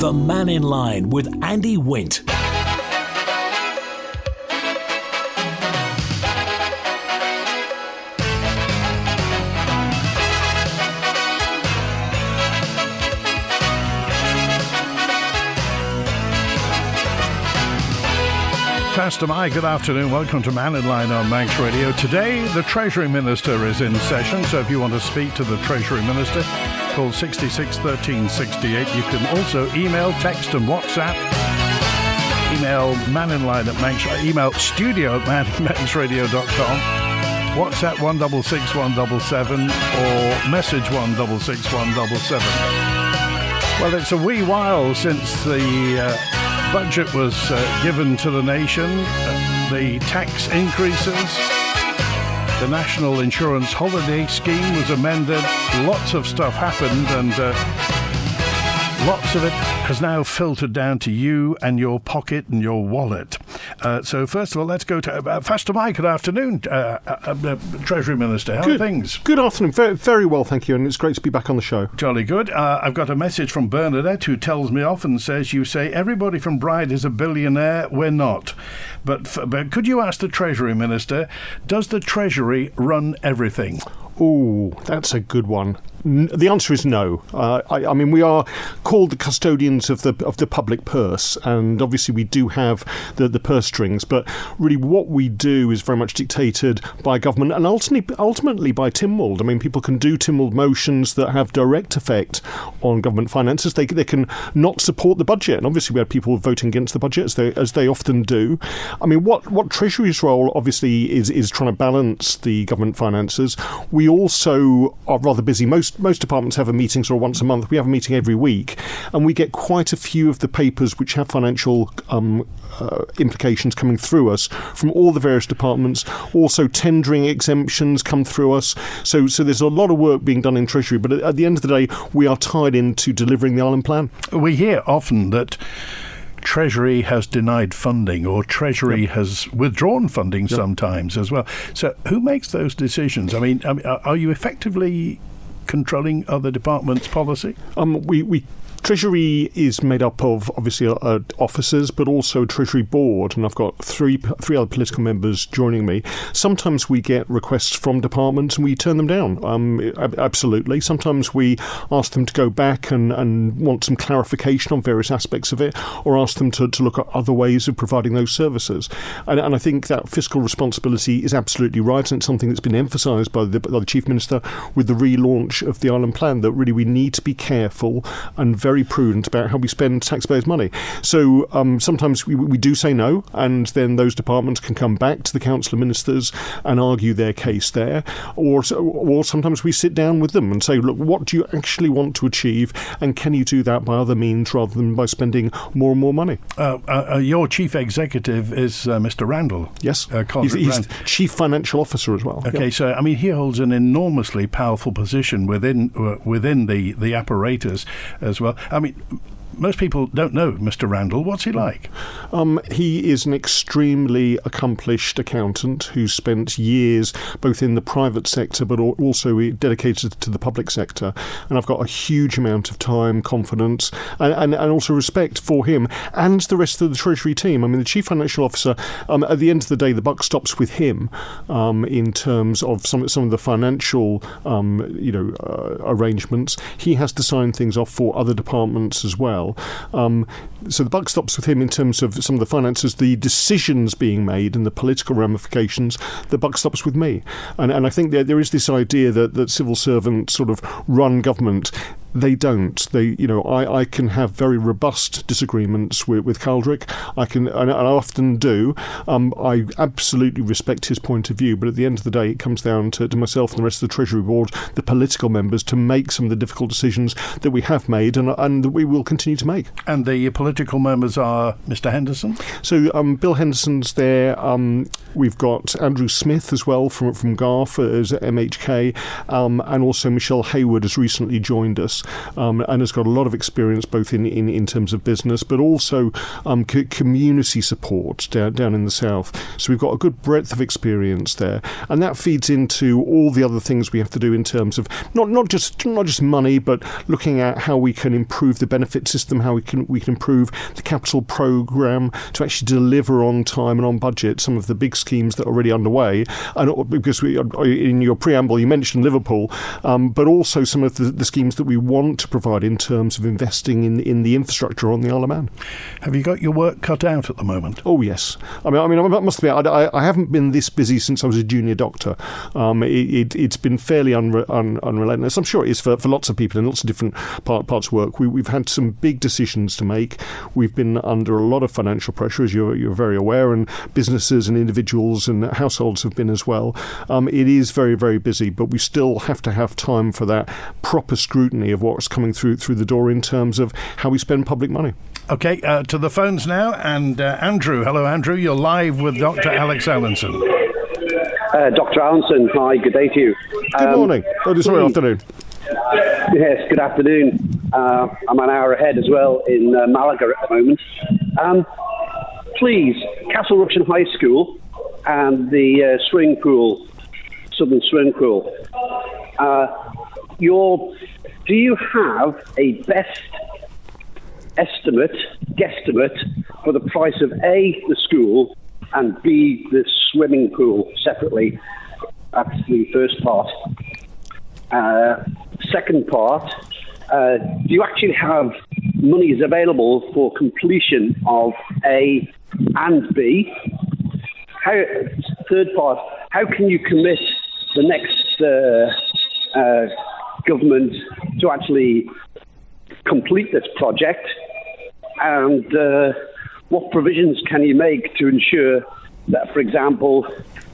The Mannin Line with Andy Wint. Pastor Mike, good afternoon. Welcome to Mannin Line on Manx Radio. Today, the Treasury Minister is in session, so if you want to speak to the Treasury Minister, call 66 13 68. You can also email, text and WhatsApp. Email Manninline at Manx, email studio at manxradio.com. WhatsApp 166 177 or message 166 177. Well, it's a wee while since the budget was given to the nation, the tax increases, the National Insurance Holiday Scheme was amended, lots of stuff happened, and lots of it has now filtered down to you and your pocket and your wallet. So first of all, let's go to Pastor Mike. Good afternoon, Treasury Minister. How are things? Good afternoon. Very, very well, thank you, and it's great to be back on the show. Jolly good. I've got a message from Bernadette, who tells me off and says, you say everybody from Bride is a billionaire. We're not. But could you ask the Treasury Minister, does the Treasury run everything? Oh, that's a good one. The answer is no. I mean, we are called the custodians of the public purse, and obviously we do have the purse strings, but really what we do is very much dictated by government and ultimately by Tynwald. I mean, people can do Tynwald motions that have direct effect on government finances. They can not support the budget, and obviously we have people voting against the budget, as they often do. I mean, what Treasury's role obviously is trying to balance the government finances. We also are rather busy. Most departments have a meeting sort of once a month. We have a meeting every week, and we get quite a few of the papers which have financial implications coming through us from all the various departments. Also, tendering exemptions come through us. So there's a lot of work being done in Treasury, but at the end of the day, we are tied into delivering the Island Plan. We hear often that Treasury has denied funding, or Treasury has withdrawn funding sometimes as well. So who makes those decisions? I mean, are you effectively controlling other departments' policy? Treasury is made up of, obviously, officers, but also a Treasury board, and I've got three other political members joining me. Sometimes we get requests from departments and we turn them down, absolutely. Sometimes we ask them to go back and want some clarification on various aspects of it, or ask them to look at other ways of providing those services. And I think that fiscal responsibility is absolutely right, and it's something that's been emphasised by the Chief Minister with the relaunch of the Island Plan, that really we need to be careful and very prudent about how we spend taxpayers' money. So sometimes we do say no, and then those departments can come back to the Council of Ministers and argue their case there. Or sometimes we sit down with them and say, look, what do you actually want to achieve, and can you do that by other means rather than by spending more and more money? Your Chief Executive is Mr. Randall. Yes, he's Chief Financial Officer as well. Okay, so I mean, he holds an enormously powerful position within the apparatus as well. I mean, most people don't know Mr. Randall. What's he like? He is an extremely accomplished accountant who spent years both in the private sector but also dedicated to the public sector. And I've got a huge amount of time, confidence, and also respect for him and the rest of the Treasury team. I mean, the Chief Financial Officer, at the end of the day, the buck stops with him in terms of some of the financial arrangements. He has to sign things off for other departments as well. So the buck stops with him in terms of some of the finances, the decisions being made and the political ramifications. The buck stops with me. And I think there is this idea that civil servants sort of run government. They don't. I can have very robust disagreements with Caldrick. And I often do. I absolutely respect his point of view, but at the end of the day, it comes down to myself and the rest of the Treasury Board, the political members, to make some of the difficult decisions that we have made and that we will continue to make. And the political members are Mr. Henderson? So Bill Henderson's there. We've got Andrew Smith as well from GARF as MHK, and also Michelle Hayward has recently joined us. business and has got a lot of experience both in terms of business, but also community support down in the south. So we've got a good breadth of experience there, and that feeds into all the other things we have to do in terms of not just money, but looking at how we can improve the benefit system, how we can improve the capital programme to actually deliver on time and on budget some of the big schemes that are already underway. And because in your preamble you mentioned Liverpool, but also some of the schemes that we want to provide in terms of investing in the infrastructure on the Isle of Man. Have you got your work cut out at the moment? Oh yes. I mean, I must admit, I haven't been this busy since I was a junior doctor. It's been fairly unrelentless. I'm sure it is for lots of people in lots of different parts of work. We've had some big decisions to make. We've been under a lot of financial pressure, as you're very aware, and businesses and individuals and households have been as well. It is very, very busy, but we still have to have time for that proper scrutiny of what's coming through the door in terms of how we spend public money. Okay, to the phones now, and Andrew. Hello, Andrew. You're live with Dr. Alex Allinson. Dr. Allinson, hi, good day to you. Good morning. Sorry, afternoon. Yes, good afternoon. I'm an hour ahead as well in Malaga at the moment. Please, Rushen High School and the swimming pool, Southern Swimming Pool. Do you have a best guesstimate for the price of A, the school, and B, the swimming pool separately? That's the first part. Second part, do you actually have monies available for completion of A and B? Third part, how can you commit the next government to actually complete this project? And what provisions can you make to ensure that, for example,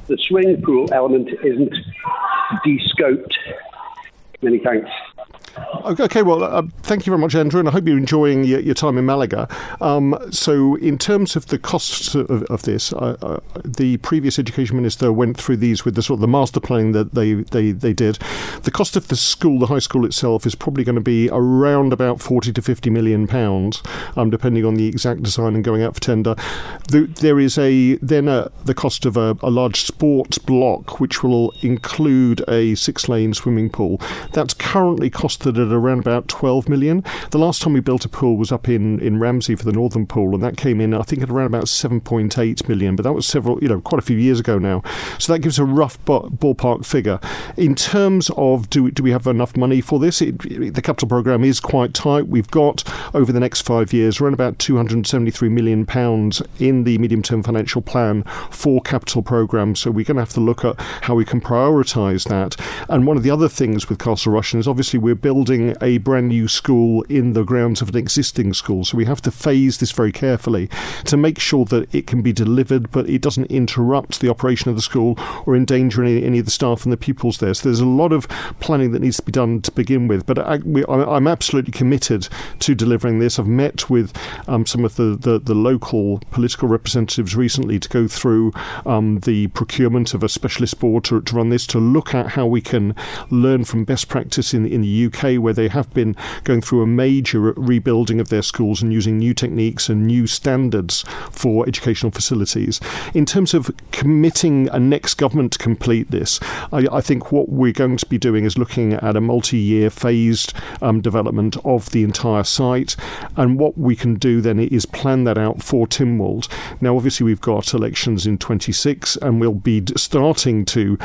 the swimming pool element isn't de-scoped? Many thanks. Okay, well, thank you very much, Andrew, and I hope you're enjoying your time in Malaga. So in terms of the costs of this, the previous Education Minister went through these with the sort of the master planning that they did. The cost of the school, the high school itself, is probably going to be around about 40 to 50 million pounds, depending on the exact design and going out for tender. There is the cost of a large sports block, which will include a 6-lane swimming pool. That's currently costed at around about 12 million. The last time we built a pool was up in Ramsey for the Northern Pool, and that came in, I think, at around about 7.8 million, but that was quite a few years ago now. So that gives a rough ballpark figure. In terms of do we have enough money for this? The capital programme is quite tight. We've got, over the next 5 years, around about £273 million in the medium-term financial plan for capital programmes, so we're going to have to look at how we can prioritise that. And one of the other things with Castle Rushen is obviously we're building a brand new school in the grounds of an existing school, so we have to phase this very carefully to make sure that it can be delivered, but it doesn't interrupt the operation of the school or endanger any of the staff and the pupils there. So there's a lot of planning that needs to be done to begin with, but I'm absolutely committed to delivering this. I've met with some of the local political representatives recently to go through the procurement of a specialist board to run this, to look at how we can learn from best practice in the UK, where they have been going through a major rebuilding of their schools and using new techniques and new standards for educational facilities. In terms of committing a next government to complete this, I think what we're going to be doing is looking at a multi-year phased development of the entire site, and what we can do then is plan that out for Tynwald. Now, obviously, we've got elections in 26, and we'll be starting to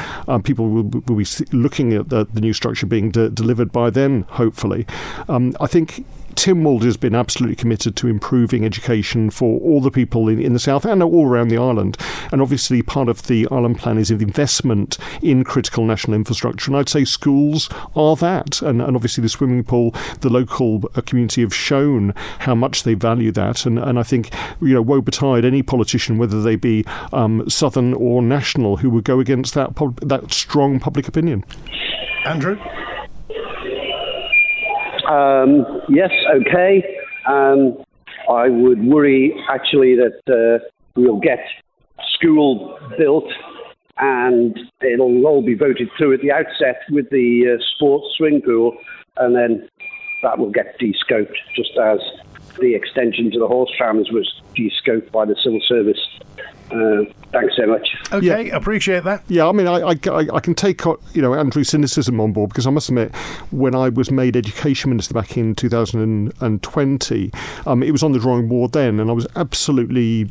people will be looking at the new structure being delivered by then, hopefully. I think Tynwald has been absolutely committed to improving education for all the people in the south and all around the island. And obviously part of the island plan is investment in critical national infrastructure. And I'd say schools are that. And obviously the swimming pool, the local community have shown how much they value that. And I think, woe betide any politician, whether they be southern or national, who would go against that strong public opinion. Andrew? Yes, okay. I would worry, actually, that we'll get school built and it'll all be voted through at the outset with the sports swimming pool, and then that will get de-scoped, just as the extension to the horse trams was de-scoped by the civil service. Thanks so much. Okay, appreciate that. Yeah, I mean, I can take Andrew's cynicism on board, because I must admit, when I was made Education Minister back in 2020, it was on the drawing board then, and I was absolutely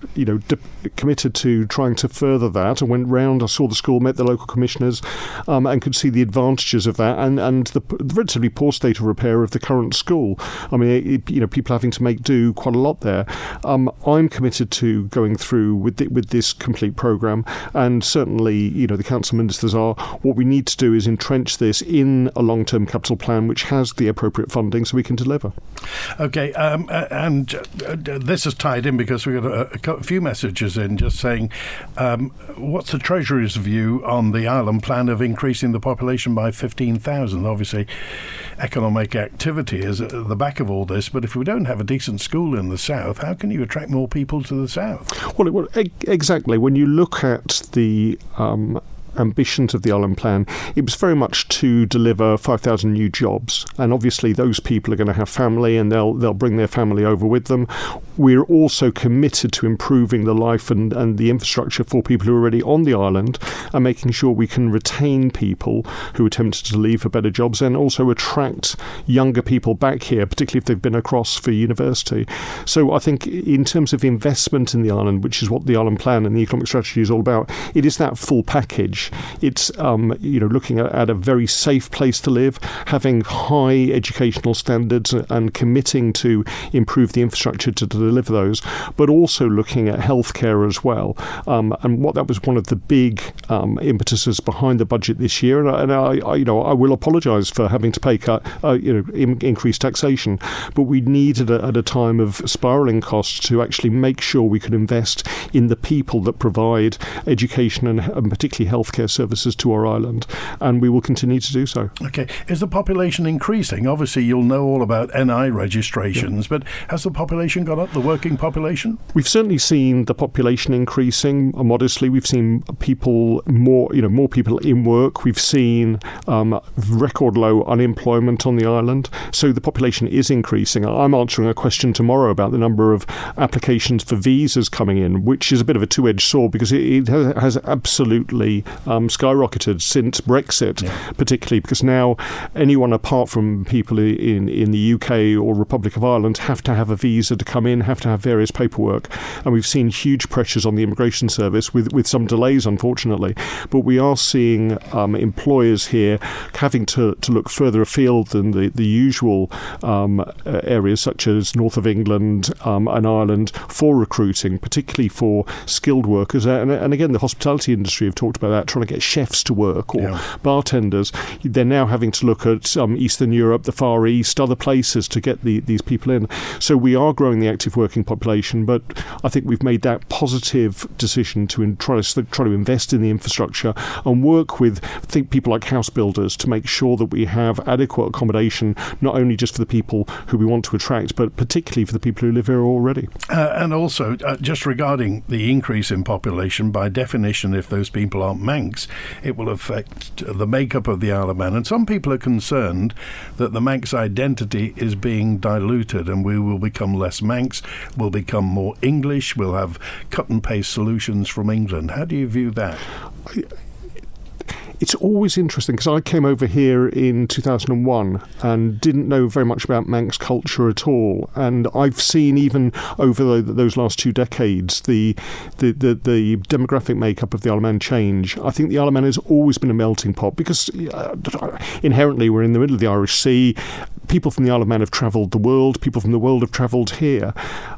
committed to trying to further that. I went round, I saw the school, met the local commissioners, and could see the advantages of that, and the relatively poor state of repair of the current school. I mean, people having to make do quite a lot there. I'm committed to going through with this complete programme, and certainly the council ministers are. What we need to do is entrench this in a long-term capital plan which has the appropriate funding so we can deliver. Okay, and this is tied in because we got a few messages in just saying, what's the Treasury's view on the Island plan of increasing the population by 15,000? Obviously, economic activity is at the back of all this, but if we don't have a decent school in the south, how can you attract more people to the south? Well, exactly. When you look at the ambitions of the Island plan, it was very much to deliver 5,000 new jobs, and obviously those people are going to have family and they'll bring their family over with them. We're also committed to improving the life and the infrastructure for people who are already on the island, and making sure we can retain people who are tempted to leave for better jobs, and also attract younger people back here, particularly if they've been across for university. So I think in terms of investment in the island, which is what the Island plan and the economic strategy is all about, it is that full package. It's looking at a very safe place to live, having high educational standards, and committing to improve the infrastructure to deliver those, but also looking at healthcare as well. And what that was one of the big impetuses behind the budget this year. And I will apologise for having to pay increased taxation, but we needed at a time of spiralling costs to actually make sure we could invest in the people that provide education and particularly healthcare services to our island, and we will continue to do so. Okay. Is the population increasing? Obviously, you'll know all about NI registrations, but has the population gone up, the working population? We've certainly seen the population increasing modestly. We've seen more people in work. We've seen record low unemployment on the island. So the population is increasing. I'm answering a question tomorrow about the number of applications for visas coming in, which is a bit of a two-edged sword, because it has absolutely skyrocketed since Brexit, particularly because now anyone apart from people in the UK or Republic of Ireland have to have a visa to come in, have to have various paperwork, and we've seen huge pressures on the immigration service with some delays, unfortunately. But we are seeing employers here having to look further afield than the usual areas such as north of England and Ireland for recruiting, particularly for skilled workers. And again, the hospitality industry have talked about that, trying to get chefs to work or bartenders. They're now having to look at Eastern Europe, the Far East, other places to get these people in. So we are growing the active working population, but I think we've made that positive decision to try to invest in the infrastructure and work with people like house builders to make sure that we have adequate accommodation, not only just for the people who we want to attract, but particularly for the people who live here already. And also, just regarding the increase in population, by definition, if those people aren't Manx, it will affect the makeup of the Isle of Man. And some people are concerned that the Manx identity is being diluted and we will become less Manx, we'll become more English, we'll have cut and paste solutions from England. How do you view that? It's always interesting because I came over here in 2001 and didn't know very much about Manx culture at all. And I've seen even over those last 2 decades the demographic makeup of the Isle of Man change. I think the Isle of Man has always been a melting pot because inherently we're in the middle of the Irish Sea. People from the Isle of Man have travelled the world. People from the world have travelled here.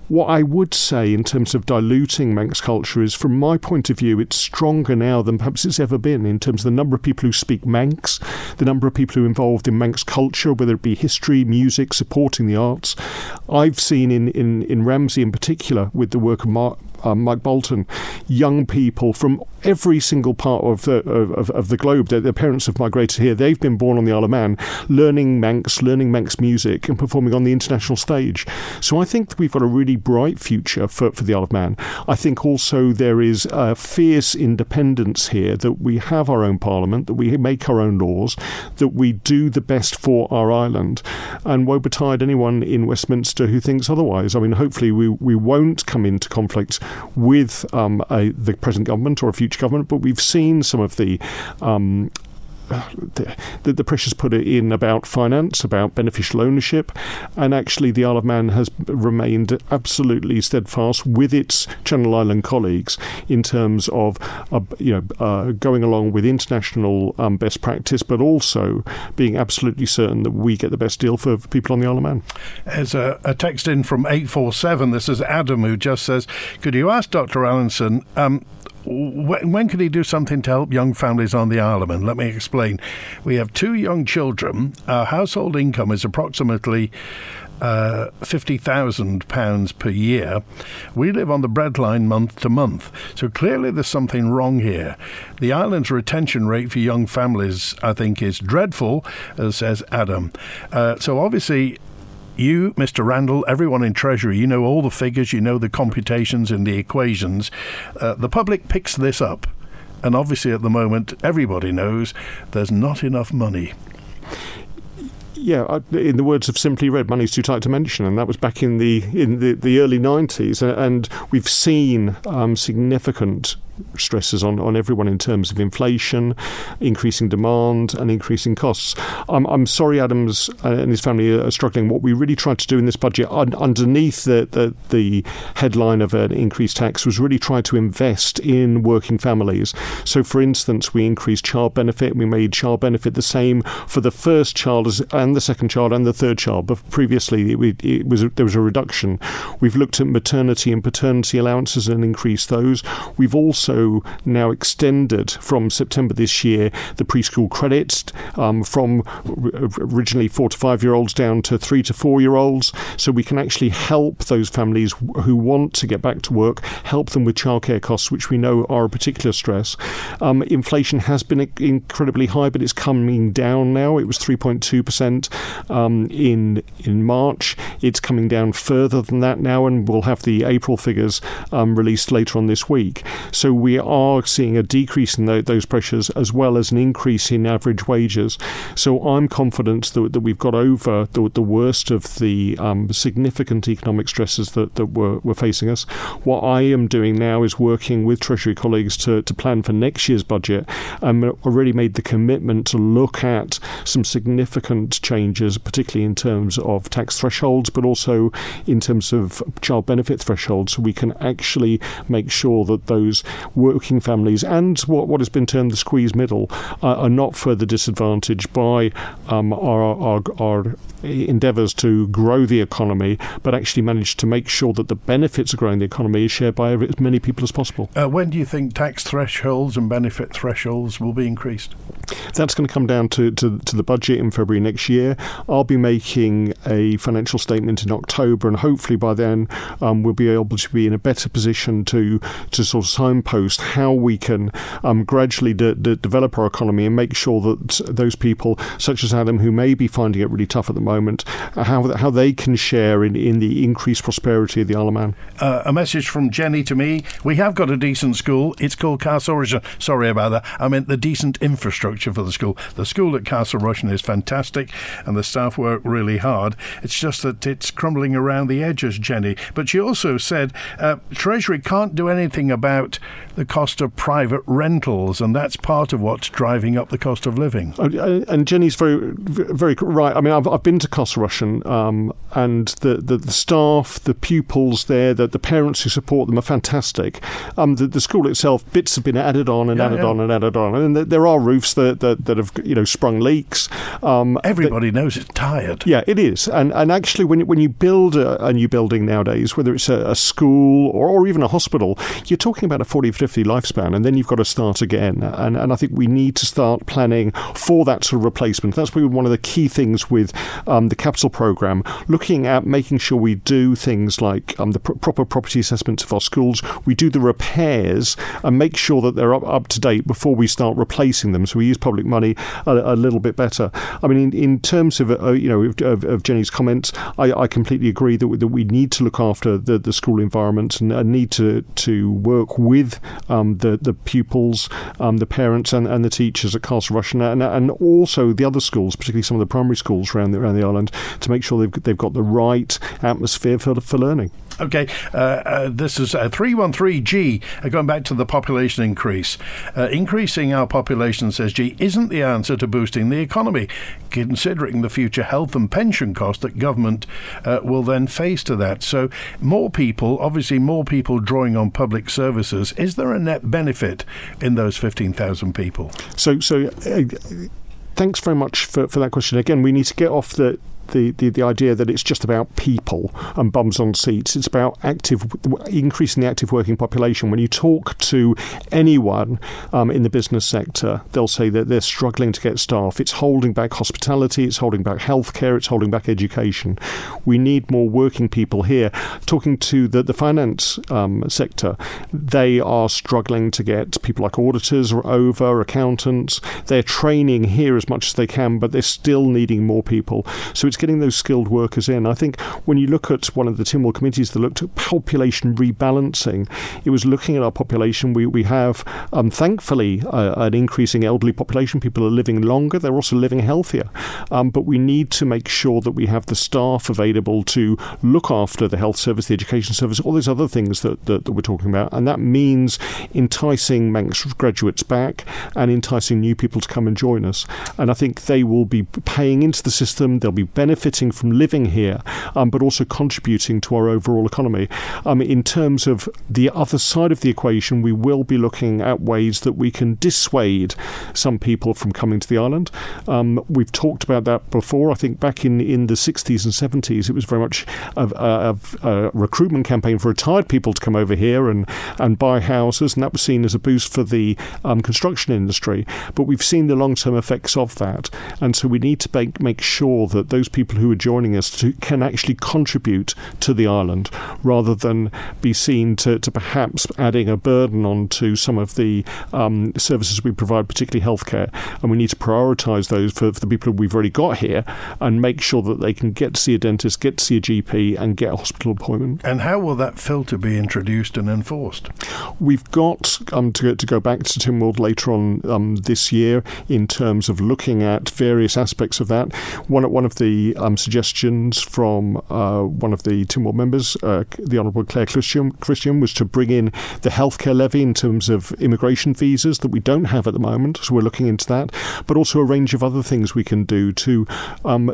What I would say in terms of diluting Manx culture is, from my point of view, it's stronger now than perhaps it's ever been in terms of the number of people who speak Manx, the number of people who are involved in Manx culture, whether it be history, music, supporting the arts. I've seen in Ramsey in particular, with the work of Mike Bolton, young people from every single part of the globe. Their parents have migrated here. They've been born on the Isle of Man, learning Manx music and performing on the international stage. So I think we've got a really bright future for the Isle of Man. I think also there is a fierce independence here, that we have our own parliament, that we make our own laws, that we do the best for our island, and woe betide anyone in Westminster who thinks otherwise. I mean, hopefully we won't come into conflict with the present government or a future government, but we've seen some of the pressures put in about finance, about beneficial ownership, and actually the Isle of Man has remained absolutely steadfast with its Channel Island colleagues in terms of going along with international best practice, but also being absolutely certain that we get the best deal for people on the Isle of Man. There's a text in from 847. This is Adam, who just says, could you ask Dr. Allinson when could he do something to help young families on the Isle of Man? Let me explain. We have 2 young children. Our household income is approximately £50,000 per year. We live on the breadline month to month. So clearly there's something wrong here. The island's retention rate for young families, I think, is dreadful, says Adam. So obviously, you, Mr. Randall, everyone in Treasury, you know all the figures, you know the computations and the equations. The public picks this up. And obviously at the moment, everybody knows there's not enough money. Yeah, in the words of Simply Red, money's too tight to mention, and that was back in the early 90s. And we've seen significant stresses on everyone in terms of inflation, increasing demand and increasing costs. I'm sorry Adams and his family are struggling. What we really tried to do in this budget, underneath the headline of an increased tax, was really try to invest in working families. So for instance, we increased child benefit. We made child benefit the same for the first child and the second child and the third child, but previously there was a reduction. We've looked at maternity and paternity allowances and increased those. We've also now extended from September this year the preschool credits from originally 4 to 5 year olds down to 3 to 4 year olds, so we can actually help those families who want to get back to work, help them with childcare costs, which we know are a particular stress. Inflation has been incredibly high, but it's coming down now. It was 3.2% in March. It's coming down further than that now, and we'll have the April figures released later on this week. So we are seeing a decrease in those pressures, as well as an increase in average wages. So I'm confident that we've got over the worst of the significant economic stresses that were facing us. What I am doing now is working with Treasury colleagues to plan for next year's budget. I've already made the commitment to look at some significant changes, particularly in terms of tax thresholds, but also in terms of child benefit thresholds, so we can actually make sure that those working families and what has been termed the squeeze middle are not further disadvantaged by our endeavours to grow the economy, but actually manage to make sure that the benefits of growing the economy is shared by as many people as possible. When do you think tax thresholds and benefit thresholds will be increased? That's going to come down to the budget in February next year. I'll be making a financial statement in October, and hopefully by then we'll be able to be in a better position to sort of signpost how we can gradually develop our economy and make sure that those people, such as Adam, who may be finding it really tough at the moment, how they can share in the increased prosperity of the Isle of Man. A message from Jenny to me. We have got a decent school. It's called Castle Rushen. Sorry about that. I meant the decent infrastructure for the school. The school at Castle Rushen is fantastic, and the staff work really hard. It's just that it's crumbling around the edges, Jenny. But she also said Treasury can't do anything about the cost of private rentals, and that's part of what's driving up the cost of living. And Jenny's very, very right. I mean, I've been to Castle Rushen, and the staff, the pupils there, the parents who support them are fantastic. The school itself, bits have been added on and added on and added on, and there are roofs that have sprung leaks. Everybody knows it's tired. Yeah, it is. And actually, when you build a new building nowadays, whether it's a school or even a hospital, you're talking about a 40,000 50 lifespan, and then you've got to start again. And I think we need to start planning for that sort of replacement. That's probably one of the key things with the capital programme, looking at making sure we do things like the proper property assessments of our schools, we do the repairs and make sure that they're up to date before we start replacing them. So we use public money a little bit better. I mean, in terms of of Jenny's comments, I completely agree that we need to look after the school environment and need to work with the pupils, the parents and the teachers at Castle Rushen and also the other schools, particularly some of the primary schools around the island, to make sure they've got the right atmosphere for learning. Okay, this is 313G, going back to the population increase. Increasing our population, says G, isn't the answer to boosting the economy, considering the future health and pension costs that government will then face to that. So more people drawing on public services. Is there a net benefit in those 15,000 people? So thanks very much for that question. Again, we need to get off the idea that it's just about people and bums on seats. It's about increasing the active working population. When you talk to anyone in the business sector, they'll say that they're struggling to get staff. It's holding back hospitality, it's holding back healthcare, it's holding back education. We need more working people here. Talking to the finance sector, they are struggling to get people like auditors or accountants. They're training here as much as they can, but they're still needing more people. So it's getting those skilled workers in. I think when you look at one of the Tynwald committees that looked at population rebalancing, it was looking at our population. We have, thankfully, an increasing elderly population. People are living longer. They're also living healthier. But we need to make sure that we have the staff available to look after the health service, the education service, all those other things that we're talking about. And that means enticing Manx graduates back and enticing new people to come and join us. And I think they will be paying into the system. They'll be benefiting from living here, but also contributing to our overall economy. In terms of the other side of the equation, we will be looking at ways that we can dissuade some people from coming to the island. We've talked about that before. I think back in the 60s and 70s, it was very much a recruitment campaign for retired people to come over here and buy houses, and that was seen as a boost for the construction industry. But we've seen the long-term effects of that, and so we need to make sure that those people who are joining us can actually contribute to the island rather than be seen to perhaps adding a burden onto some of the services we provide, particularly healthcare. And we need to prioritise those for the people we've already got here and make sure that they can get to see a dentist, get to see a GP and get a hospital appointment. And how will that filter be introduced and enforced? We've got to go back to Tynwald later on this year in terms of looking at various aspects of that. One of the suggestions from one of the Tynwald members, the Honourable Claire Christian, was to bring in the healthcare levy in terms of immigration visas that we don't have at the moment, so we're looking into that, but also a range of other things we can do to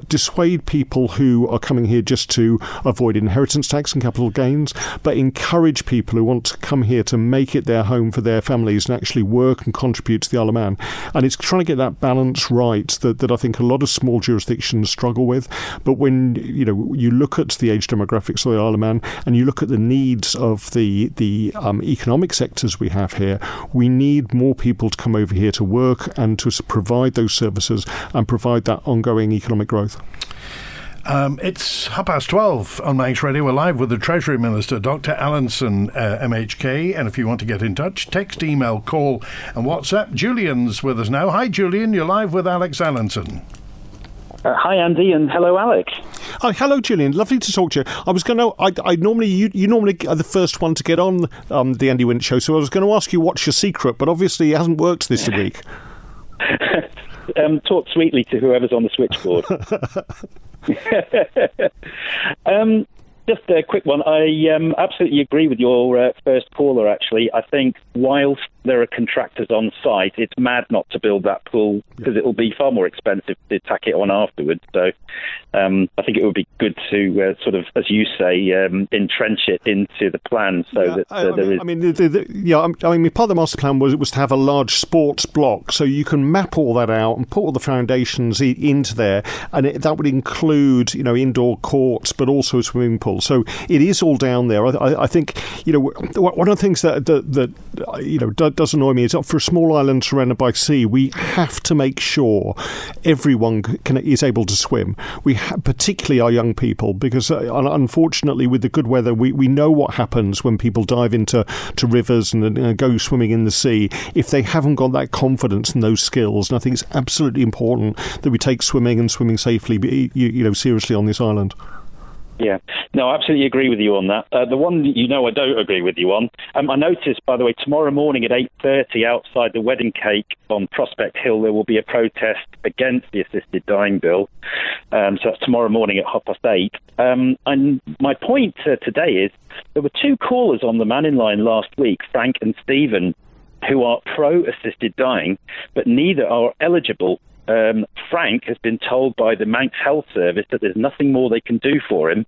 dissuade people who are coming here just to avoid inheritance tax and capital gains, but encourage people who want to come here to make it their home for their families and actually work and contribute to the Isle of Man. And it's trying to get that balance right that I think a lot of small jurisdictions struggle with. But when you look at the age demographics of the Isle of Man and you look at the needs of the economic sectors we have here, we need more people to come over here to work and to provide those services and provide that ongoing economic growth. It's 12:30 on Manx Radio. We're live with the Treasury Minister, Dr. Allinson MHK. And if you want to get in touch, text, email, call and WhatsApp. Julian's with us now. Hi, Julian. You're live with Alex Allinson. Hi, Andy, and hello, Alex. Oh, hello, Julian. Lovely to talk to you. I was going to. I normally you normally are the first one to get on the Andy Wint show, so I was going to ask you what's your secret, but obviously it hasn't worked this week. Talk sweetly to whoever's on the switchboard. Just a quick one. I absolutely agree with your first caller, actually. I think whilst there are contractors on site, it's mad not to build that pool because it will be far more expensive to tack it on afterwards. So I think it would be good to sort of, as you say, entrench it into the plan so that there is. I mean, part of the master plan was to have a large sports block, so you can map all that out and put all the foundations into there, and that would include, indoor courts, but also a swimming pool. So it is all down there. I think, one of the things that does annoy me is that for a small island surrounded by sea, we have to make sure everyone is able to swim. Particularly our young people, because unfortunately, with the good weather, we know what happens when people dive into rivers and go swimming in the sea if they haven't got that confidence and those skills. And I think it's absolutely important that we take swimming and swimming safely, seriously on this island. Yeah, no, I absolutely agree with you on that. The one I don't agree with you on, I noticed, by the way, tomorrow morning at 8:30 outside the Wedding Cake on Prospect Hill, there will be a protest against the assisted dying bill. So that's tomorrow morning at 8:30. And my point today is there were two callers on the Mannin Line last week, Frank and Stephen, who are pro-assisted dying, but neither are eligible. Frank has been told by the Manx Health Service that there's nothing more they can do for him.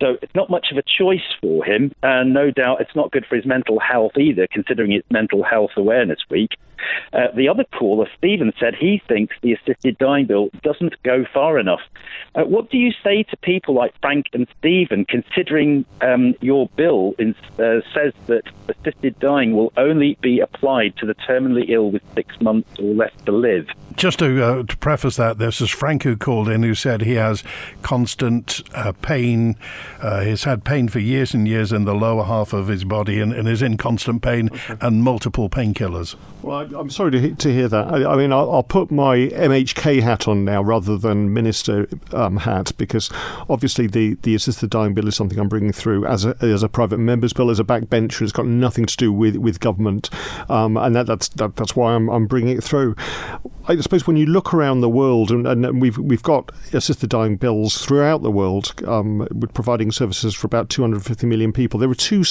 So it's not much of a choice for him. And no doubt it's not good for his mental health either, considering it's Mental Health Awareness Week. The other caller, Stephen, said he thinks the assisted dying bill doesn't go far enough. What do you say to people like Frank and Stephen, considering your bill says that assisted dying will only be applied to the terminally ill with 6 months or less to live? Just to preface that, this is Frank who called in, who said he has constant pain. He's had pain for years and years in the lower half of his body and is in constant pain and multiple painkillers. Well, I'm sorry to hear that. I mean, I'll put my MHK hat on now rather than minister hat, because obviously the assisted dying bill is something I'm bringing through as a private member's bill, as a backbencher. It's got nothing to do with government, and that's why I'm bringing it through. I suppose when you look around the world, and we've got assisted dying bills throughout the world, providing services for about 250 million people. There are two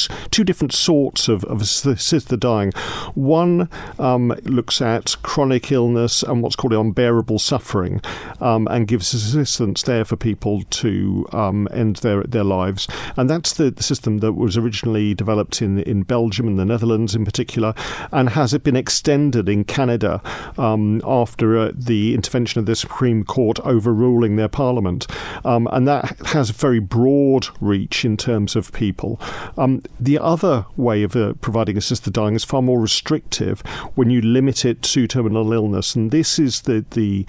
different sorts of assisted dying. One looks at chronic illness and what's called unbearable suffering, and gives assistance there for people to end their lives. And that's the system that was originally developed in Belgium and the Netherlands in particular, and has it been extended in Canada after the intervention of the Supreme Court overruling their parliament. And that has a very broad reach in terms of people. The other way of providing assisted dying is far more restrictive when you limit it to terminal illness. And this is the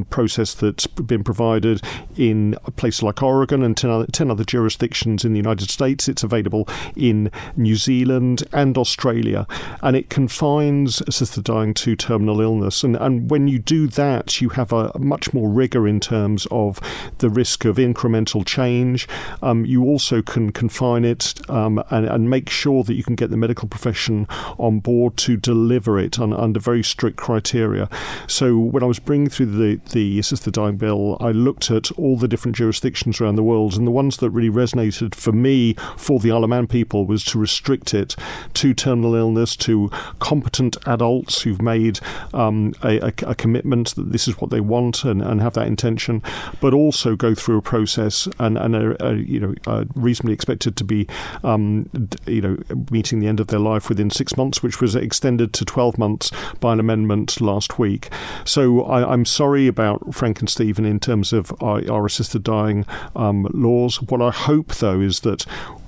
process that's been provided in places like Oregon and 10 other jurisdictions in the United States. It's available in New Zealand and Australia. And it confines assisted dying to terminal illness. And when you do that, you have a much more rigour in terms of the risk of incremental change. You also can confine it and make sure that you can get the medical profession on board to deliver it under very strict criteria. So when I was bringing through the assisted dying bill, I looked at all the different jurisdictions around the world, and the ones that really resonated for me, for the Isle of Man people, was to restrict it to terminal illness, to competent adults who've made a commitment that this is what they want and have that intention, but also go through a process and are reasonably expected to be meeting the end of their life within 6 months, which was extended to 12 months by an amendment last week. So I'm sorry about Frank and Stephen in terms of our assisted dying laws. What I hope, though, is that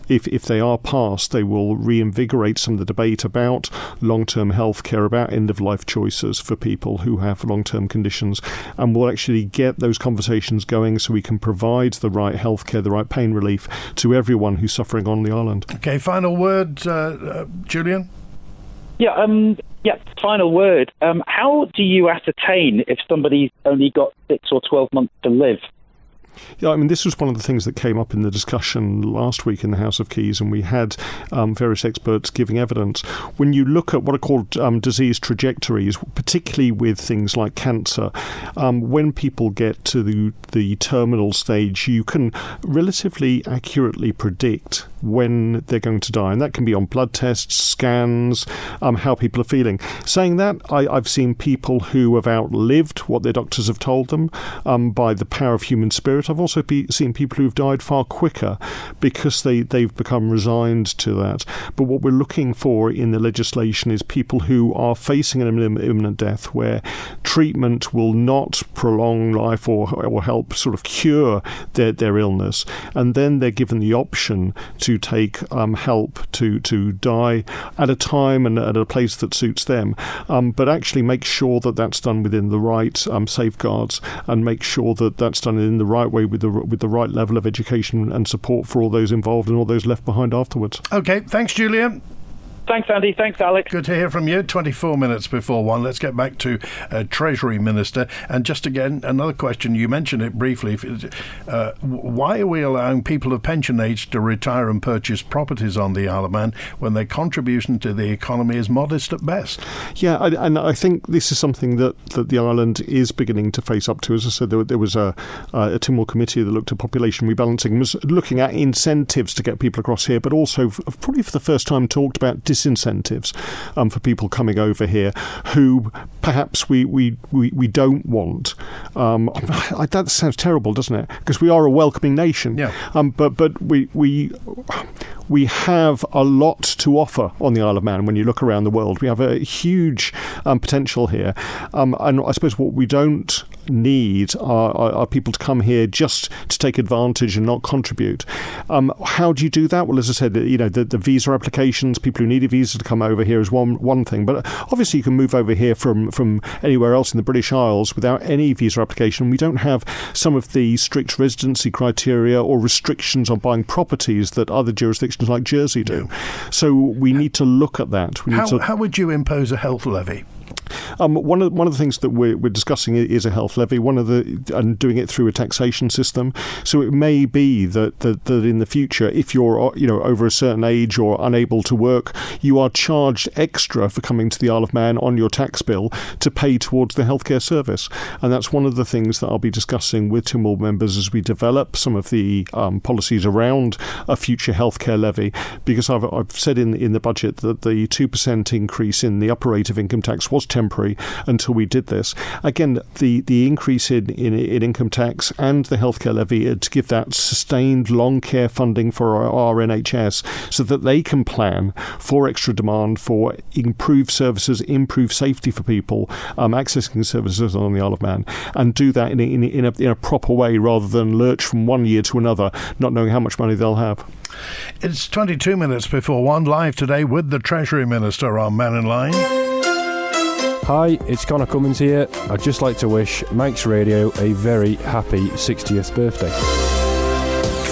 if they are passed, they will reinvigorate some of the debate about long-term health care, about end-of-life choices for people who have long-term conditions, and will actually get those conversations going so we can provide the right health care, the right pain relief to everyone who's suffering on the island. Okay, final word, Julian? Yeah, final word. How do you ascertain if somebody's only got 6 or 12 months to live? Yeah, I mean, this was one of the things that came up in the discussion last week in the House of Keys, and we had various experts giving evidence. When you look at what are called disease trajectories, particularly with things like cancer, when people get to the terminal stage, you can relatively accurately predict when they're going to die, and that can be on blood tests, scans, how people are feeling. Saying that, I've seen people who have outlived what their doctors have told them by the power of human spirit. I've also seen people who've died far quicker because they've become resigned to that. But what we're looking for in the legislation is people who are facing an imminent death, where treatment will not prolong life or help sort of cure their illness, and then they're given the option to take help to die at a time and at a place that suits them, but actually make sure that that's done within the right safeguards, and make sure that that's done in the right way with the right level of education and support for all those involved and all those left behind afterwards. Okay, thanks, Julia. Thanks, Andy. Thanks, Alex. Good to hear from you. 24 minutes before 1. Let's get back to Treasury Minister. And just again, another question. You mentioned it briefly. Why are we allowing people of pension age to retire and purchase properties on the Isle of Man when their contribution to the economy is modest at best? Yeah, and I think this is something that the island is beginning to face up to. As I said, there was a Tynwald committee that looked at population rebalancing, was looking at incentives to get people across here, but also probably for the first time talked about disincentives for people coming over here who perhaps we don't want. That sounds terrible, doesn't it? Because we are a welcoming nation. Yeah. But we have a lot to offer on the Isle of Man when you look around the world. We have a huge potential here. And I suppose what we don't need are people to come here just to take advantage and not contribute. How do you do that? Well, as I said, the visa applications, people who need a visa to come over here is one thing. But obviously you can move over here from anywhere else in the British Isles without any visa application. We don't have some of the strict residency criteria or restrictions on buying properties that other jurisdictions like Jersey do. So we need to look at that. How would you impose a health levy? One of the things that we're discussing is a health levy. And doing it through a taxation system. So it may be that in the future, if you're over a certain age or unable to work, you are charged extra for coming to the Isle of Man on your tax bill to pay towards the healthcare service. And that's one of the things that I'll be discussing with Tynwald members as we develop some of the policies around a future healthcare levy. Because I've said in the budget that the 2% increase in the upper rate of income tax was temporary until we did this. Again, the increase in income tax and the healthcare levy to give that sustained long care funding for our NHS so that they can plan for extra demand, for improved services, improved safety for people accessing services on the Isle of Man, and do that in a proper way rather than lurch from one year to another, not knowing how much money they'll have. It's 22 minutes before 1, live today with the Treasury Minister on Mannin Line. Hi, it's Connor Cummins here. I'd just like to wish Manx Radio a very happy 60th birthday.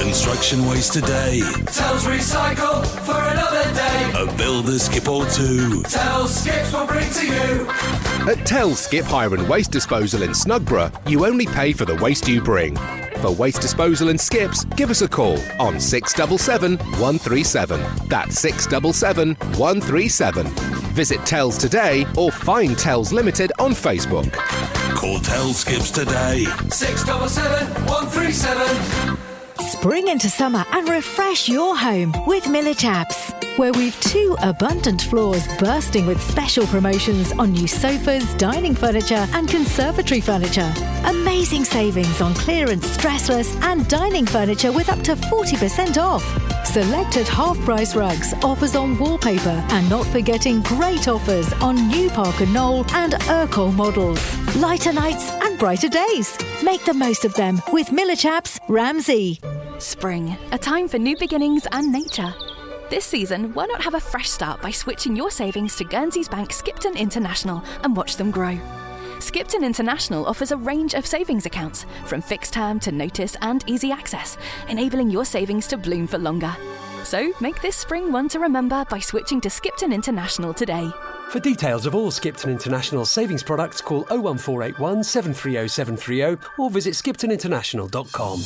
Construction waste today. Tells recycle for another day. A builder skip or two. Tells Skips will bring to you. At Tells Skip Hire and Waste Disposal in Snugborough, you only pay for the waste you bring. For waste disposal and skips, give us a call on 677 137. That's 677 137. Visit Tells today or find Tells Limited on Facebook. Call Tells Skips today. 677 137. Spring into summer and refresh your home with Miller Chaps, where we've 2 abundant floors bursting with special promotions on new sofas, dining furniture and conservatory furniture. Amazing savings on clearance, stressless and dining furniture with up to 40% off. Selected half-price rugs, offers on wallpaper, and not forgetting great offers on new Parker Knoll and Urkel models. Lighter nights and brighter days. Make the most of them with Miller Chaps Ramsey. Spring, a time for new beginnings and nature. This season, why not have a fresh start by switching your savings to Guernsey's Bank Skipton International and watch them grow. Skipton International offers a range of savings accounts, from fixed term to notice and easy access, enabling your savings to bloom for longer. So make this spring one to remember by switching to Skipton International today. For details of all Skipton International savings products, call 01481 730 730 or visit skiptoninternational.com.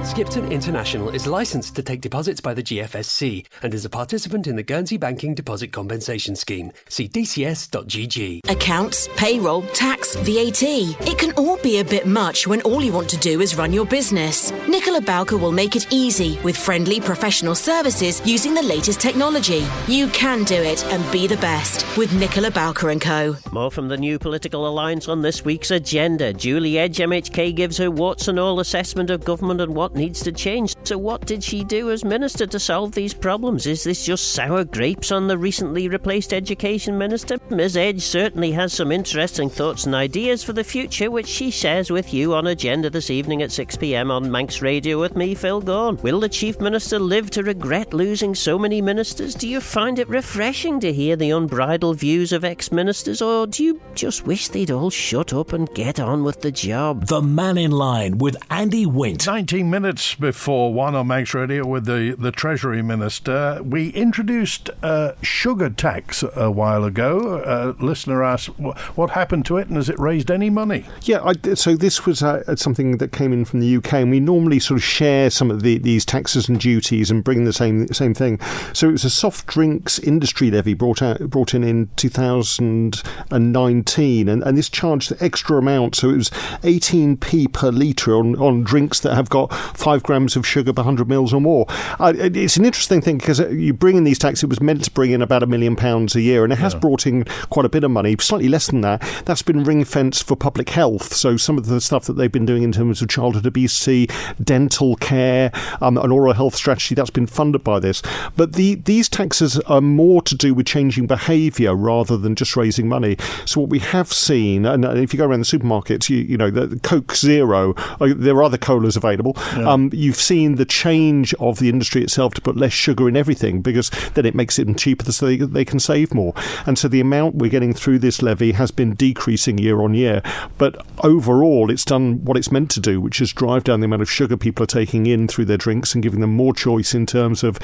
Skipton International is licensed to take deposits by the GFSC and is a participant in the Guernsey Banking Deposit Compensation Scheme. See dcs.gg. Accounts, payroll, tax, VAT. It can all be a bit much when all you want to do is run your business. Nicola Bowker will make it easy with friendly professional services using the latest technology. You can do it and be the best with Nicola Bowker & Co. More from the New Political Alliance on this week's agenda. Julie Edge, MHK, gives her warts and all assessment of government and what needs to change. So what did she do as Minister to solve these problems? Is this just sour grapes on the recently replaced Education Minister? Ms Edge certainly has some interesting thoughts and ideas for the future, which she shares with you on Agenda this evening at 6pm on Manx Radio with me, Phil Gaughan. Will the Chief Minister live to regret losing so many ministers? Do you find it refreshing to hear the unbridled views of ex-ministers, or do you just wish they'd all shut up and get on with the job? The Mannin Line with Andy Wint. 19 minutes before 1 on Manx Radio with the Treasury Minister. We introduced a sugar tax a while ago. A listener asked what happened to it and has it raised any money? Yeah, so this was something that came in from the UK, and we normally sort of share some of these taxes and duties and bring the same thing. So it was a soft drinks industry levy brought in 2019, and this charged the extra amount. So it was 18p per litre on drinks that have got 5 grams of sugar per 100 mils or more. It's an interesting thing because you bring in these taxes. It was meant to bring in about £1 million a year, and it has brought in quite a bit of money, slightly less than that. That's been ring-fenced for public health. So some of the stuff that they've been doing in terms of childhood obesity, dental care, an oral health strategy, that's been funded by this. But these taxes are more to do with changing behaviour rather than just raising money. So what we have seen, and if you go around the supermarkets, you know, the Coke Zero, there are other colas available. Yeah. You've seen the change of the industry itself to put less sugar in everything because then it makes it cheaper so they can save more. And so the amount we're getting through this levy has been decreasing year on year. But overall, it's done what it's meant to do, which is drive down the amount of sugar people are taking in through their drinks and giving them more choice in terms of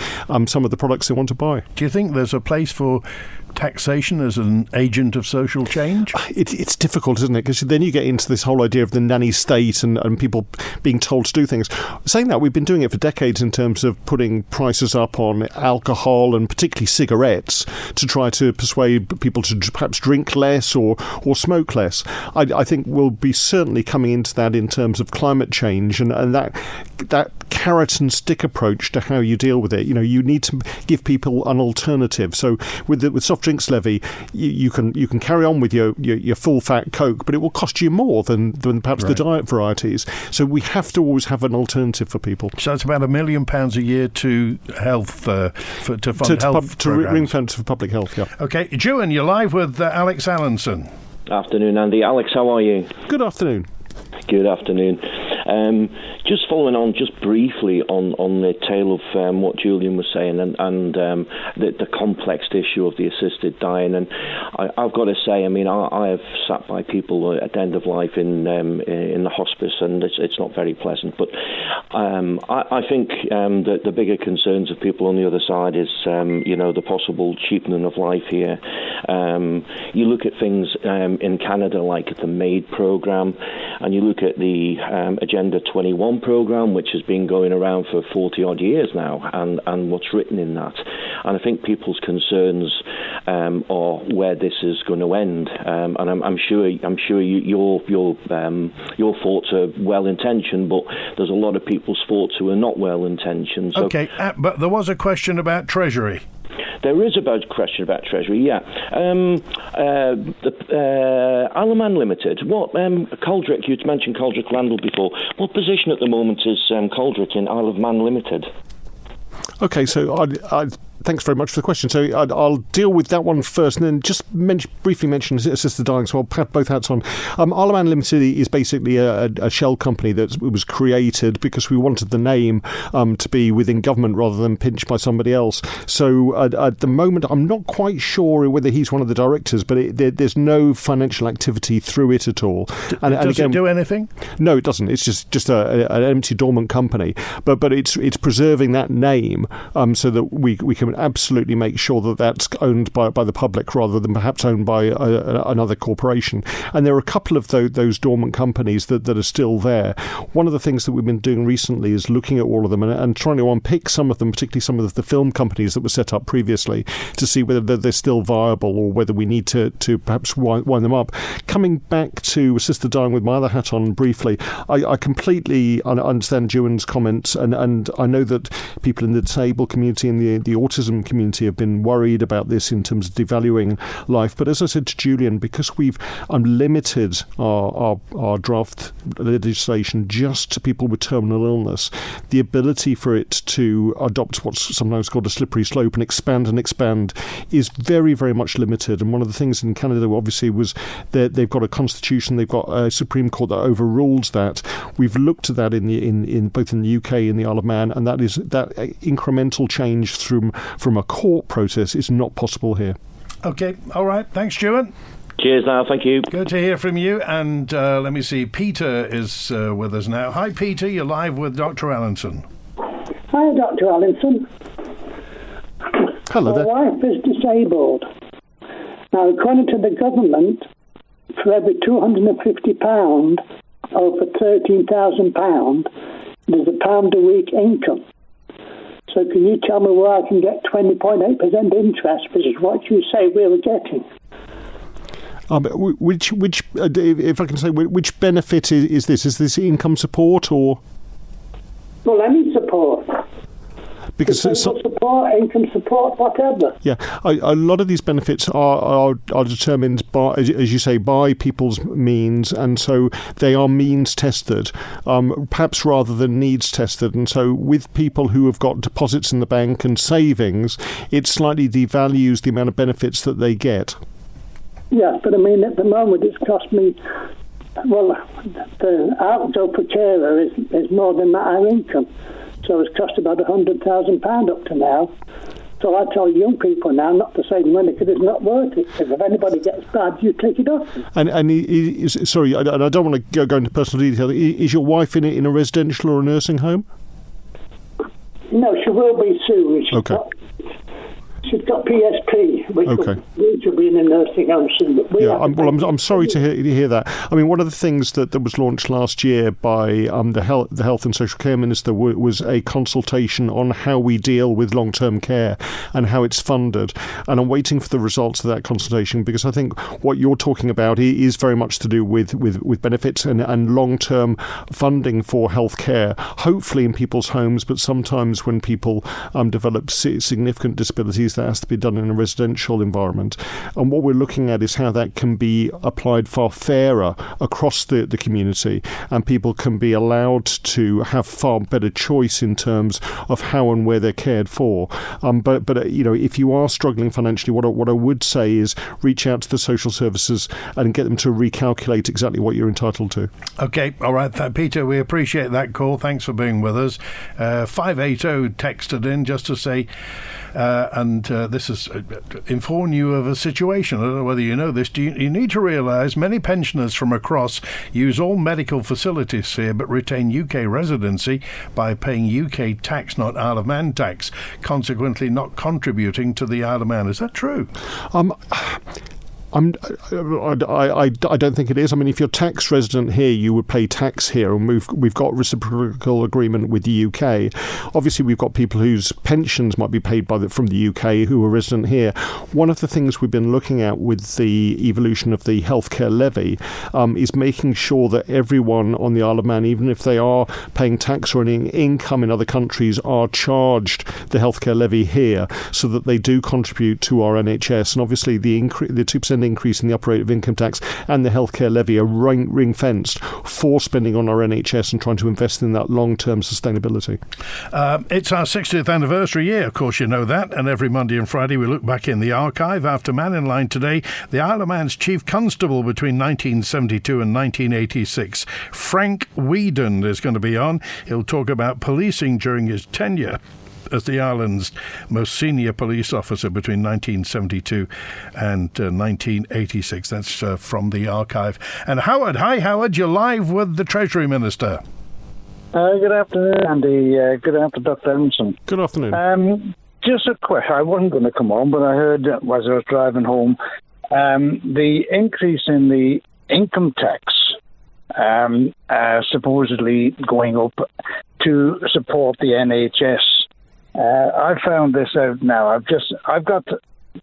some of the products they want to buy. Do you think there's a place for taxation as an agent of social change? It's difficult, isn't it? Because then you get into this whole idea of the nanny state and people being told to do things. Saying that, we've been doing it for decades in terms of putting prices up on alcohol and particularly cigarettes to try to persuade people to perhaps drink less or smoke less. I think we'll be certainly coming into that in terms of climate change and that carrot and stick approach to how you deal with it. You know, you need to give people an alternative. So with soft drinks levy, you can carry on with your full fat Coke, but it will cost you more than perhaps the diet varieties. So we have to always have an alternative for people. So it's about £1 million a year to health to fund health to ring fence for public health. Yeah. Okay, Juan, you're live with Alex Allinson. Afternoon, Andy. Alex, how are you? Good afternoon. Good afternoon. Just following on just briefly on the tail of what Julian was saying and the complex issue of the assisted dying, and I've got to say, I mean, I have sat by people at the end of life in the hospice, and it's not very pleasant. But I think that the bigger concerns of people on the other side is the possible cheapening of life here. You look at things in Canada like the MAID program, and you look at the Agenda 21 program, which has been going around for 40 odd years now, and what's written in that. And I think people's concerns are where this is going to end. And I'm sure your thoughts are well intentioned, but there's a lot of people's thoughts who are not well intentioned. So, okay, but there was a question about Treasury. There is a question about Treasury, yeah. Allinson Limited, what, Coldrick, you mentioned Coldrick Randall before. What position at the moment is Coldrick in Isle of Man Limited? Okay, so thanks very much for the question. So I'll deal with that one first and then just briefly mention assisted dying, so I'll have both hats on. Allinson Limited is basically a shell company that was created because we wanted the name to be within government rather than pinched by somebody else. So at the moment, I'm not quite sure whether he's one of the directors, but there's no financial activity through it at all. Does it do anything? No, it doesn't. It's just an empty, dormant company. But it's preserving that name so that we can moment, absolutely make sure that that's owned by the public rather than perhaps owned by another corporation. And there are a couple of those dormant companies that are still there. One of the things that we've been doing recently is looking at all of them and trying to unpick some of them, particularly some of the film companies that were set up previously, to see whether they're still viable or whether we need to perhaps wind them up. Coming back to assisted dying with my other hat on briefly, I completely understand Julian's comments, and I know that people in the disabled community and the autism community have been worried about this in terms of devaluing life. But as I said to Julian, because we've limited our draft legislation just to people with terminal illness, the ability for it to adopt what's sometimes called a slippery slope and expand is very, very much limited. And one of the things in Canada, obviously, was that they've got a constitution, they've got a Supreme Court that overrules that. We've looked at that in both in the UK and the Isle of Man, and that incremental change from a court process is not possible here. Okay, all right. Thanks, Stuart. Cheers now, thank you. Good to hear from you. And let me see, Peter is with us now. Hi, Peter, you're live with Dr. Allinson. Hi, Dr. Allinson. Hello there. My wife is disabled. Now, according to the government, for every £250 over £13,000, there's £1 a week income. So can you tell me where I can get 20.8% interest, which is what you say we were getting? Which if I can say, which benefit is this? Is this income support or? Well, any support. Because support, income support, whatever. Yeah, a lot of these benefits are determined by, as you say, by people's means, and so they are means tested, perhaps rather than needs tested. And so, with people who have got deposits in the bank and savings, it slightly devalues the amount of benefits that they get. Yes, but I mean, at the moment, it's cost me. Well, the outgo for carer is more than our income. So it's cost about £100,000 up to now. So I tell young people now not to save money because it's not worth it. Because if anybody gets bad, you take it off. And sorry, I don't want to go into personal detail. Is your wife in a residential or a nursing home? No, she will be soon. Okay. She's got PSP, which will be in a nursing home soon. I'm sorry to hear that. I mean, one of the things that was launched last year by the Health and Social Care Minister was a consultation on how we deal with long-term care and how it's funded. And I'm waiting for the results of that consultation, because I think what you're talking about is very much to do with benefits and long-term funding for health care, hopefully in people's homes, but sometimes when people develop significant disabilities, that has to be done in a residential environment. And what we're looking at is how that can be applied far fairer across the community, and people can be allowed to have far better choice in terms of how and where they're cared for. But if you are struggling financially, what I would say is reach out to the social services and get them to recalculate exactly what you're entitled to. Okay, all right, Peter, we appreciate that call. Thanks for being with us. 580 texted in just to say, and this is inform you of a situation. I don't know whether you know this. You need to realise many pensioners from across use all medical facilities here but retain UK residency by paying UK tax, not Isle of Man tax, consequently not contributing to the Isle of Man. Is that true? I don't think it is. I mean, if you're tax resident here, you would pay tax here, and we've got reciprocal agreement with the UK. Obviously, we've got people whose pensions might be paid from the UK who are resident here. One of the things we've been looking at with the evolution of the healthcare levy is making sure that everyone on the Isle of Man, even if they are paying tax or any income in other countries, are charged the healthcare levy here, so that they do contribute to our NHS. And obviously, the 2% increase in the upper rate of income tax and the healthcare levy are ring-fenced for spending on our NHS and trying to invest in that long-term sustainability. It's our 60th anniversary year, of course you know that, and every Monday and Friday we look back in the archive. After Mannin Line today, the Isle of Man's Chief Constable between 1972 and 1986, Frank Whedon, is going to be on. He'll talk about policing during his tenure as the island's most senior police officer between 1972 and 1986. That's from the archive. And Howard, hi Howard, you're live with the Treasury Minister. Good afternoon, Andy. Good afternoon, Dr. Allinson. Good afternoon. just a quick. I wasn't going to come on, but I heard as I was driving home the increase in the income tax supposedly going up to support the NHS. I found this out now. I've got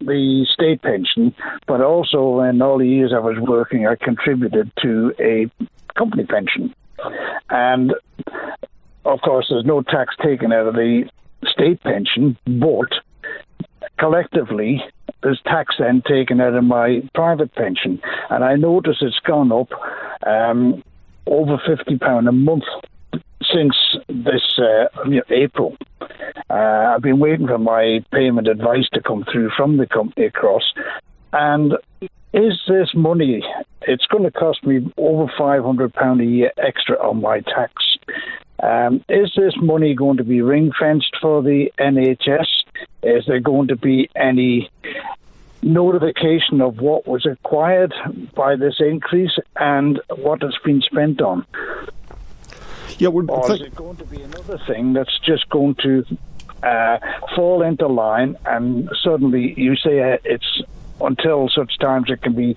the state pension, but also in all the years I was working, I contributed to a company pension. And of course, there's no tax taken out of the state pension, but collectively, there's tax then taken out of my private pension. And I notice it's gone up over £50 a month since this April. I've been waiting for my payment advice to come through from the company across. And is this money, it's going to cost me over £500 a year extra on my tax. Is this money going to be ring-fenced for the NHS? Is there going to be any notification of what was acquired by this increase and what it's been spent on? Yeah, or is it going to be another thing that's just going to fall into line and suddenly you say it's until such times it can be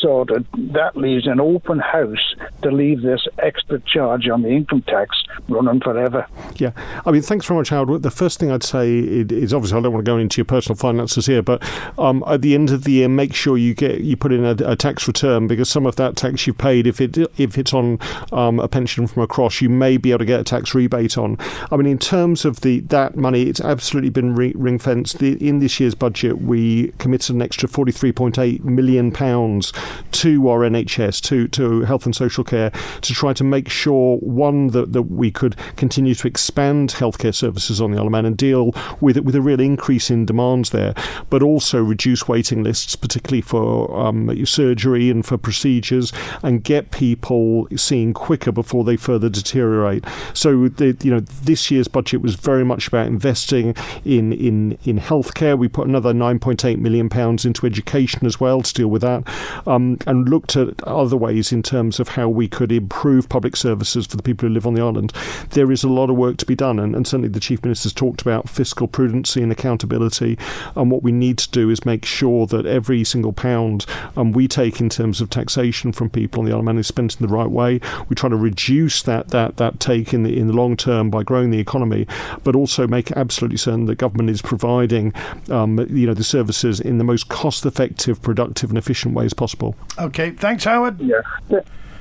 sorted? That leaves an open house to leave this extra charge on the income tax running forever. Yeah, I mean, thanks very much, Howard. The first thing I'd say is obviously I don't want to go into your personal finances here, but at the end of the year, make sure you put in a tax return, because some of that tax you've paid, if it's on a pension from across, you may be able to get a tax rebate on. I mean, in terms of that money, it's absolutely been ring-fenced. In this year's budget, we committed an extra £43.8 million to our NHS, to health and social care, to try to make sure, one, that we could continue to expand healthcare services on the Isle of Man and deal with a real increase in demands there, but also reduce waiting lists, particularly for surgery and for procedures, and get people seen quicker before they further deteriorate. So this year's budget was very much about investing in healthcare. We put another £9.8 million into education as well to deal with that, and looked at other ways in terms of how we could improve public services for the people who live on the island. There is a lot of work to be done, and certainly the Chief Minister's talked about fiscal prudency and accountability, and what we need to do is make sure that every single pound we take in terms of taxation from people on the Isle of Man is spent in the right way. We try to reduce that take in the long term by growing the economy, but also make absolutely certain that government is providing the services in the most cost-effective, productive and efficient way as possible. Okay, thanks, Howard. Yeah.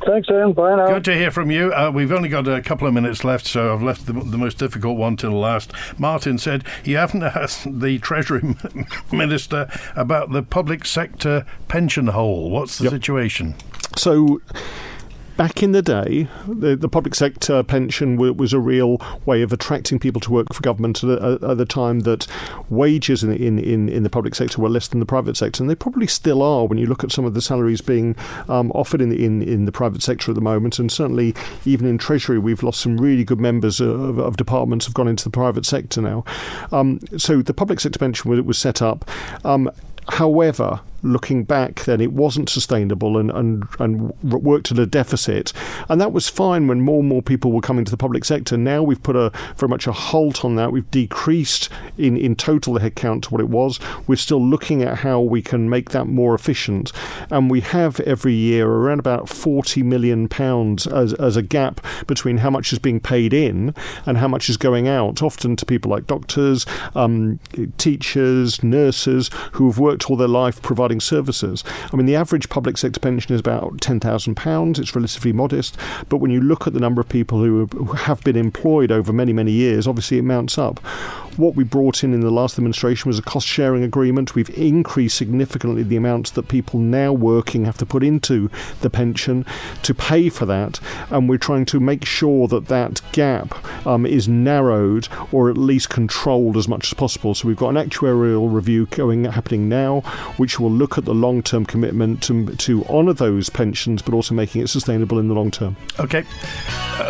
Thanks, Ian. Bye now. Good to hear from you. We've only got a couple of minutes left, so I've left the most difficult one till last. Martin said you haven't asked the Treasury Minister about the public sector pension hole. What's the situation? So, back in the day, the public sector pension was a real way of attracting people to work for government at the time that wages in the public sector were less than the private sector, and they probably still are when you look at some of the salaries being offered in the private sector at the moment. And certainly even in Treasury we've lost some really good members of departments have gone into the private sector now. So the public sector pension was set up. However, looking back then, it wasn't sustainable and worked at a deficit. And that was fine when more and more people were coming to the public sector. Now we've put very much a halt on that. We've decreased in total the headcount to what it was. We're still looking at how we can make that more efficient. And we have every year around about £40 million as a gap between how much is being paid in and how much is going out, often to people like doctors, teachers, nurses, who have worked all their life providing services. I mean, the average public sector pension is about £10,000. It's relatively modest, but when you look at the number of people who have been employed over many, many years, obviously it mounts up. What we brought in the last administration was a cost-sharing agreement. We've increased significantly the amounts that people now working have to put into the pension to pay for that, and we're trying to make sure that gap is narrowed or at least controlled as much as possible. So we've got an actuarial review happening now, which will look at the long-term commitment to honour those pensions, but also making it sustainable in the long term. Okay.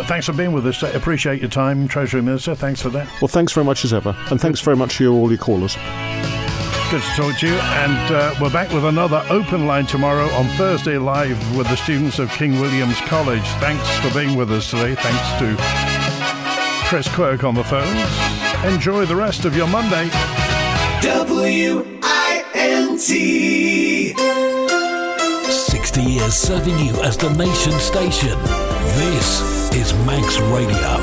Thanks for being with us. I appreciate your time, Treasury Minister. Thanks for that. Well, thanks very much as ever. And thanks very much to all your callers. Good to talk to you. And we're back with another open line tomorrow on Thursday Live with the students of King William's College. Thanks for being with us today. Thanks to Chris Quirk on the phones. Enjoy the rest of your Monday. WINT. 60 years serving you as the nation's station. This is Manx Radio.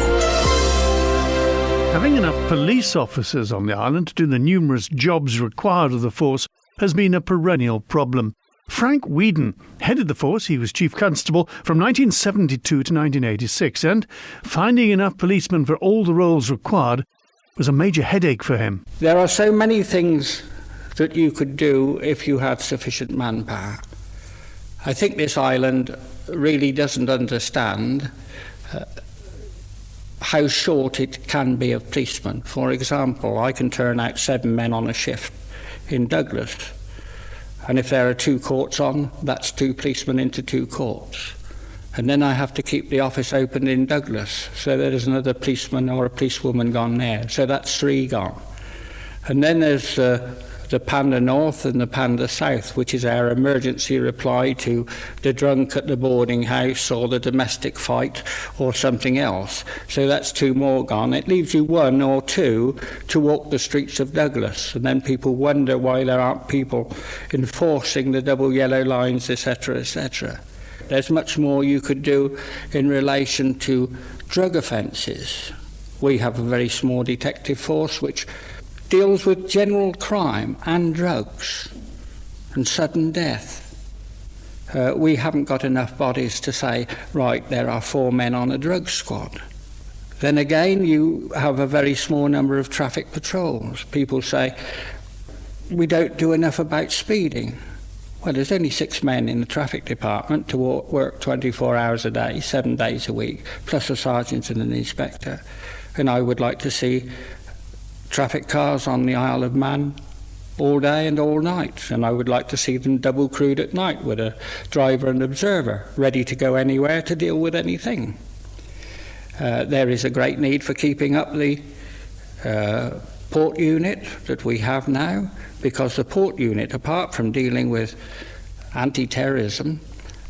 Having enough police officers on the island to do the numerous jobs required of the force has been a perennial problem. Frank Whedon headed the force. He was Chief Constable from 1972 to 1986, and finding enough policemen for all the roles required was a major headache for him. There are so many things that you could do if you had sufficient manpower. I think this island really doesn't understand how short it can be of policemen. For example, I can turn out 7 men on a shift in Douglas, and if there are 2 courts on, that's 2 policemen into 2 courts. And then I have to keep the office open in Douglas, so there's another policeman or a policewoman gone there, so that's 3 gone. And then there's the Panda North and the Panda South, which is our emergency reply to the drunk at the boarding house or the domestic fight or something else. So that's 2 more gone. It leaves you 1 or 2 to walk the streets of Douglas, and then people wonder why there aren't people enforcing the double yellow lines, etc., etc. There's much more you could do in relation to drug offences. We have a very small detective force which deals with general crime and drugs and sudden death. We haven't got enough bodies to say, right, there are 4 men on a drug squad. Then again, you have a very small number of traffic patrols. People say, we don't do enough about speeding. Well, there's only 6 men in the traffic department to work 24 hours a day, 7 days a week, plus a sergeant and an inspector. And I would like to see traffic cars on the Isle of Man all day and all night, and I would like to see them double crewed at night with a driver and observer ready to go anywhere to deal with anything. There is a great need for keeping up the port unit that we have now, because the port unit, apart from dealing with anti-terrorism,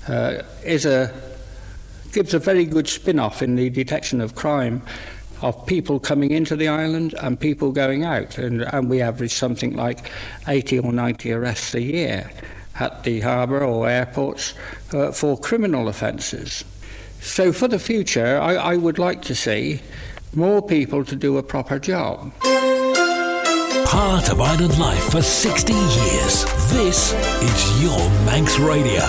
gives a very good spin-off in the detection of crime of people coming into the island and people going out, and we average something like 80 or 90 arrests a year at the harbour or airports for criminal offences. So for the future, I would like to see more people to do a proper job. Part of island life for 60 years. This is your Manx Radio.